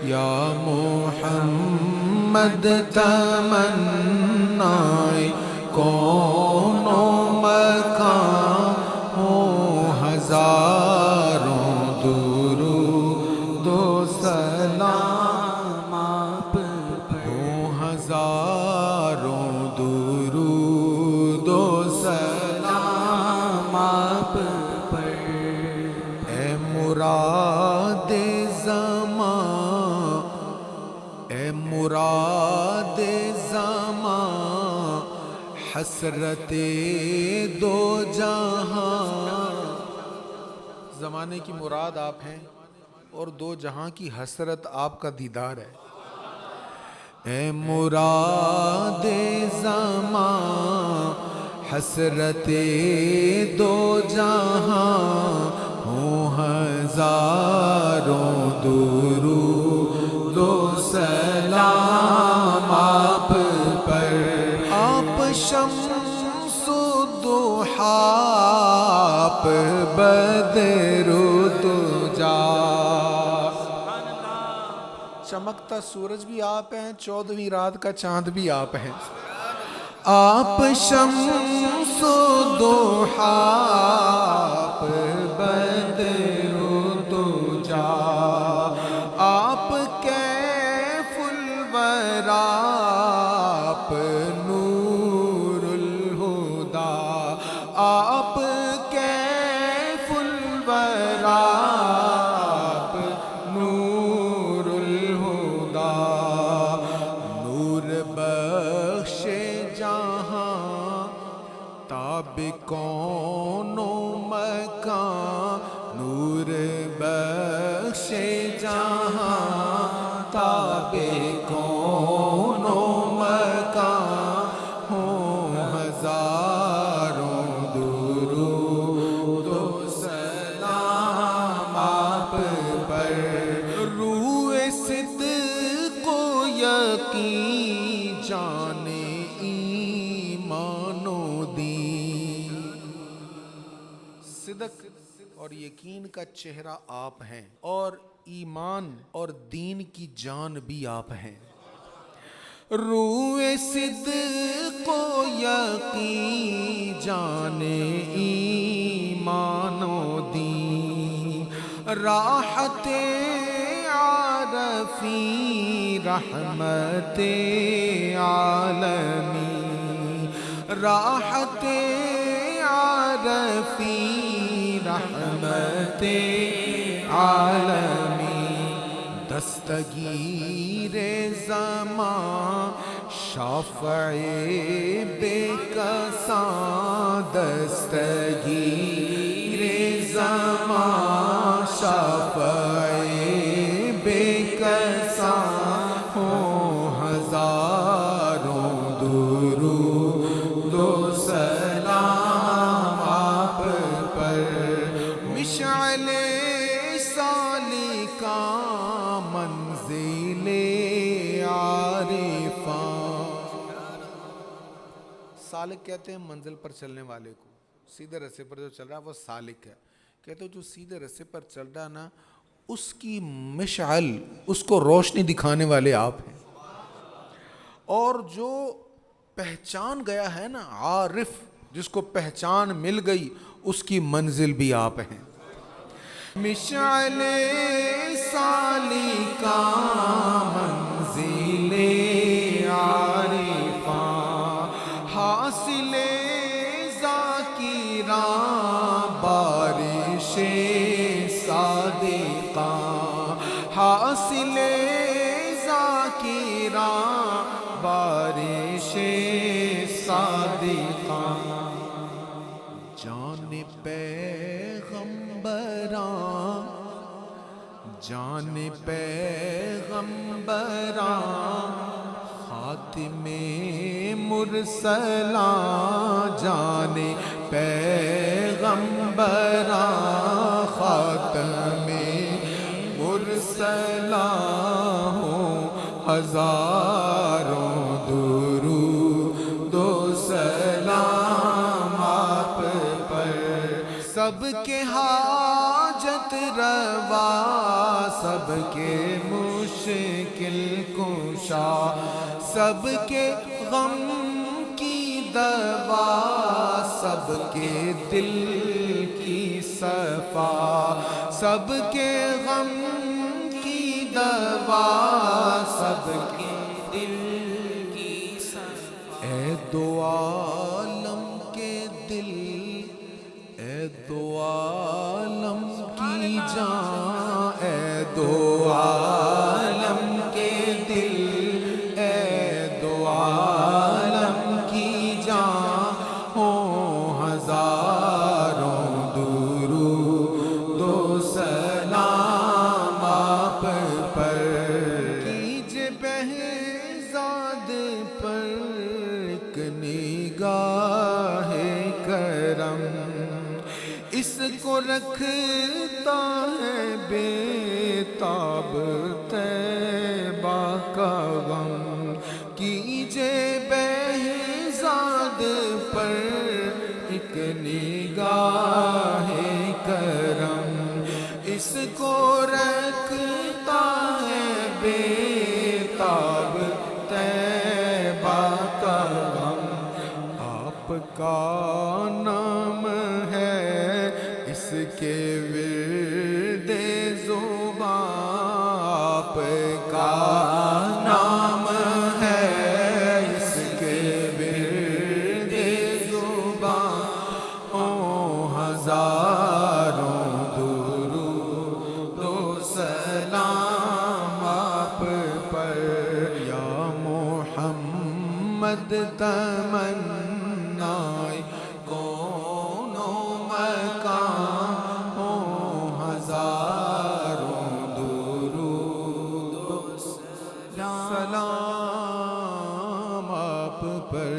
یا محمد تمنائے کون و مکان ہو، ہزاروں درود و سلام آپ پر ہو، ہزاروں درود و سلام آپ پر۔ اے مراد زمان، اے مراد زمان، حسرت دو جہاں۔ زمانے کی مراد آپ ہیں اور دو جہاں کی حسرت آپ کا دیدار ہے۔ اے مراد زمان، حسرت دو جہاں، ہوں ہزاروں درود و سلام آپ پر۔ آپ شمس الضحیٰ، آپ بدر الدجا، چمکتا سورج بھی آپ ہیں، 14ویں رات کا چاند بھی آپ ہیں۔ آپ شمس الضحیٰ، آپ بدر الدجا، آپ کیف الورا، آپ نور الہدا، آپ کیف الورا، آپ نور الہدا، نور بخش جہاں، تاب کون و مکان، نور بخش جہاں، تاب کون و مکان، ہوں ہزاروں درود و سلام آپ پر۔ روح صدق و یقین، جان ایمان و دین، صدق اور یقین کا چہرہ آپ ہیں، اور ایمان اور دین کی جان بھی آپ ہیں۔ روح صدق و یقین، جان ایمان و دین، راحت عارفین، رحمت عالمین، راحت عارفین، رحمت عالمین، دستگیر زمان، شافع بے کساں، دستگیر زمان، شافع بے کساں، ہوں ہزاروں درود و سلام آپ پر۔ مشعل سالکاں، منزل عارفاں، سالک کہتے ہیں منزل پر چلنے والے کو، سیدھے رستے پر جو چل رہا ہے وہ سالک ہے۔ کہتے ہیں جو سیدھے رستے پر چل رہا ہے نا، اس کی مشعل، اس کو روشنی دکھانے والے آپ ہیں۔ اور جو پہچان گیا ہے نا، عارف، جس کو پہچان مل گئی، اس کی منزل بھی آپ ہیں۔ مشعل سالکاں، منزل عارفاں، حاصل ذاکراں، بارش صادقاں، حاصل ذاکراں، بارش صادقاں، جان پیغمبراں، جان پیغمبراں، خاتم مرسلاں، جان پیغمبراں، خاتم مرسلاں، ہوں ہزاروں درود و سلام آپ پر۔ سب کے حاجت روا، سب کے مشکل مشکل کشا، سب کے غم کی دوا، سب کے دل کی صفا، سب کے غم کی دوا، سب کے دل کی صفا۔ اے دو عالم کے دل، اے دو عالم کی جان، اے دو عالم کے دل، اے دو عالم کی جان، ہو ہزاروں درود و سلام آپ پر، کیجئے بہزاد پر ایک نگاہ کرم، اس کو رکھتا ہے بے تاب طیبہ کا غم، کیجئے بہزاد پر ایک نگاہ کرم، اس کو رکھتا ہے بے تاب طیبہ کا غم، آپ کا نام ہے اس کے ورد زبان، آپ کا نام ہے اس کے ورد زبان، او ہزاروں درود و سلام آپ پر، یا محمد تمنائے کون و مکان، ہو ہزاروں درود و سلام آپ پر۔